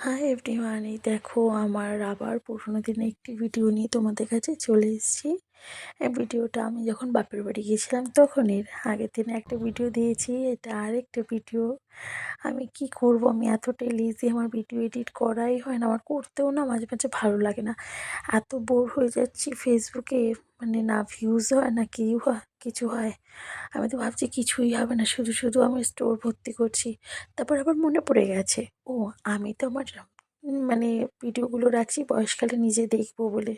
Hi everyone, এই দেখো আমার আবার পুরোনো দিনে একটি ভিডিও নিয়ে তোমাদের কাছে চলে এসেছি। এই ভিডিওটা আমি যখন বাপের বাড়ি গিয়েছিলাম তখনের আগের দিনে একটা ভিডিও দিয়েছি, এটা আরেকটা ভিডিও। আমি কি করব, আমি এতটাই লেজি, আমার ভিডিও এডিট করাই হয় না, আমার করতেও না মাঝে মাঝে ভালো লাগে না। এত বোর হয়ে যাচ্ছি ফেসবুকে, মানে না ভিউজ হয় না কিছু হয়। আমি তো ভাবছি কিছুই হবে না, শুধু শুধু আমি স্টোর ভর্তি করছি। তারপর আবার মনে পড়ে গেছে, ও আমি তো আমার মানে ভিডিওগুলো রাখছি বয়সকালে নিজে দেখবো বলে,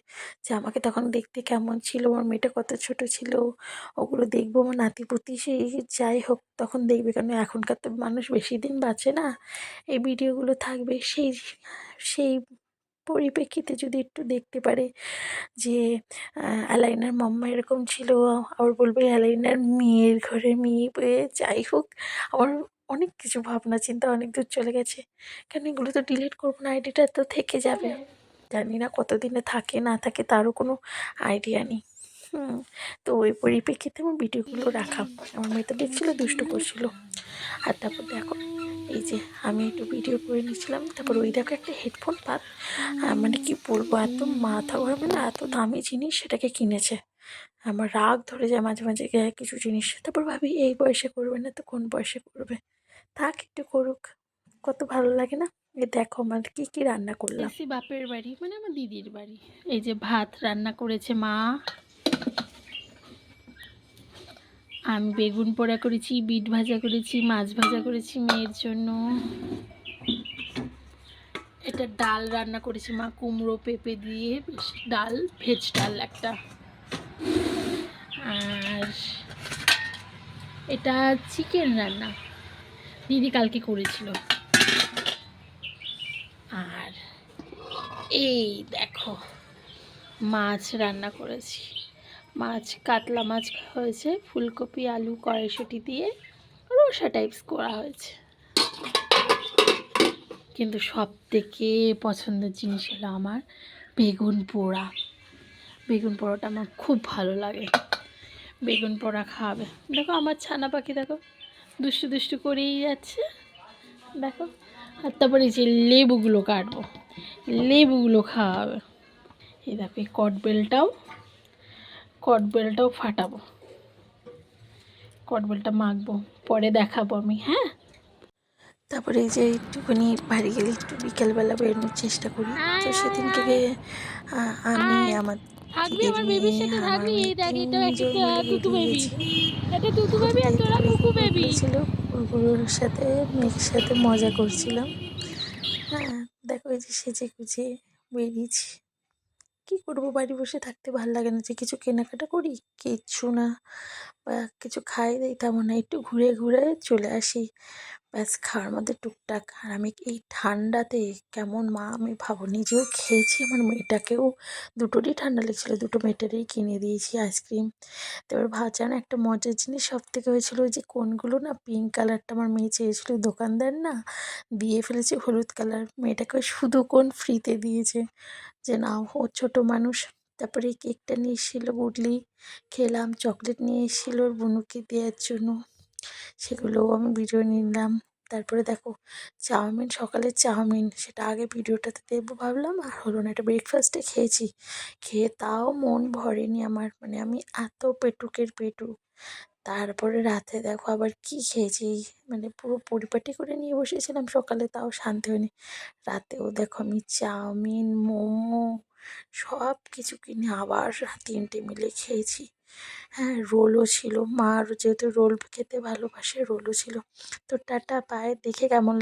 যে আমাকে তখন দেখতে কেমন ছিল, আমার মেয়েটা কত ছোট ছিল, ওগুলো দেখবো। আমার নাতিপুতি সেই যাই হোক তখন দেখবে, কারণ এখনকার তো মানুষ বেশি দিন বাঁচে না। এই ভিডিওগুলো থাকবে সেই সেই পরিপ্রেক্ষিতে যদি একটু দেখতে পারে যে অ্যালাইনার মাম্মা এরকম ছিল, আবার বলবে অ্যালাইনার মেয়ের ঘরে মেয়ে বয়ে, যাই হোক আমার অনেক কিছু ভাবনা চিন্তা অনেক দূর চলে গেছে। কেন এগুলো তো ডিলিট করবো না, আইডিটা তো থেকে যাবে। জানি না কতদিনে থাকে না থাকে তারও কোনো আইডিয়া নেই। তো ওই পরিপ্রেক্ষিতে আমার ভিডিওগুলো রাখা, আমার মেয়ে তো দেখছিল, দুষ্টু করছিল। আর তারপর দেখো এই যে আমি একটু ভিডিও করে নিয়েছিলাম, তারপর ওই দেখো একটা হেডফোন পাত, মানে কি বলবো, এত মাথা গরমে না, এত দামি জিনিস সেটাকে কিনেছে। আমার রাগ ধরে যায় মাঝে মাঝে কিছু জিনিস, তারপর ভাবি এই বয়সে করবে না তো কোন বয়সে করবে, থাক একটু করুক, কত ভালো লাগে না। এ দেখো আমার কি কি রান্না করলাম। এসি বাপের বাড়ি, মানে আমার দিদির বাড়ি। এই যে ভাত রান্না করেছে মা, আমি বেগুন পোড়া করেছি, বিট ভাজা করেছি, মাছ ভাজা করেছি মেয়ের জন্য। এটা ডাল রান্না করেছি মা, কুমড়ো পেঁপে দিয়ে ডাল, ভেজ ডাল একটা। আর এটা চিকেন রান্না, দিদি কালকে করেছিল। আর এই দেখো মাছ রান্না করেছি, মাছ কাতলা মাছ হয়েছে, ফুলকপি আলু কড়াইশুঁটি দিয়ে রসা টাইপস করা হয়েছে। কিন্তু সব থেকে পছন্দের জিনিস হলো আমার বেগুন পোড়া। বেগুন পোড়াটা আমার খুব ভালো লাগে, বেগুন পোড়া খাওয়াবে। দেখো আমার ছানা পাখি, দেখো দুষ্টু দুষ্টু করেই যাচ্ছে, দেখো। আর তারপরে এই যে লেবুগুলো কাটবো, লেবুগুলো খাওয়াবে। এই দেখো এই কটবেলটাও ফাটাবো, কটবেলটা মাখবো, পরে দেখাবো আমি। হ্যাঁ, তারপরে এই যে একটুখানি বাড়ি গেলে একটু বিকেলবেলা বেরোনোর চেষ্টা করি, তো সেদিনকে আমি আয় আমার থাকবি দিদির আমার মেয়ে বেবির সাথে আমার থাকবি। মেয়ে এই দেখ, এটা তিনজন একটা মিলে তুতু বেরিয়ে বেবি, গেছি। এটা তুতু বেবি আর যেহেতু তোরা ওই কুকু বেবি। কুকুরগুলো ছিল, কুকুরগুলোর সাথে মেয়ের সাথে মজা করছিলাম। হ্যাঁ, দেখো এই যে সেজে গুজে বেরিয়েছি। কি করবো, বাড়ি বসে থাকতে ভাল লাগে না, যে কিছু কেনাকাটা করি কিচ্ছু না, বা কিছু খাই দাই তেমন না, একটু ঘুরে ঘুরে চলে আসি, ব্যাস খাওয়ার মধ্যে টুকটাক। আর আমি এই ঠান্ডাতে কেমন মা, আমি ভাবো নিজেও খেয়েছি, আমার মেয়েটাকেও দুটোরই ঠান্ডা লেগেছিলো, দুটো মেয়েটারই কিনে দিয়েছি আইসক্রিম। তারপর ভাজান একটা মজার জিনিস সব থেকে হয়েছিল, ওই যে কোনগুলো না পিঙ্ক কালারটা আমার মেয়ে চেয়েছিল, দোকানদার না দিয়ে ফেলেছে হলুদ কালার, মেয়েটাকে শুধু কোন ফ্রিতে দিয়েছে, যে না ও ছোটো মানুষ। তারপরে এই কেকটা নিয়ে এসেছিলো বুডলি, খেলাম। চকলেট নিয়ে এসেছিলো ওর বুনুকে দেওয়ার জন্য, সেগুলোও আমি ভিডিও নিলাম। তারপরে দেখো চাউমিন, সকালের চাউমিন, সেটা আগে ভিডিওটাতে দেবো ভাবলাম, আর হলো না, এটা ব্রেকফাস্টে খেয়েছি, খেয়ে তাও মন ভরেনি আমার, মানে আমি এত পেটুকের পেটু। তারপরে রাতে দেখো আবার কি খেয়েছি, মানে পুরো পরিপাটি করে নিয়ে বসেছিলাম সকালে, তাও শান্তি হয়নি। রাতেও দেখো আমি চাউমিন, মোমো সব কিছু কিনে আবার 3টে মিলে খেয়েছি। হ্যাঁ, রোলও ছিল, মা যেহেতু রোল খেতে ভালোবাসে, রোলও ছিল। তো টাটা, বাই। দেখে কেমন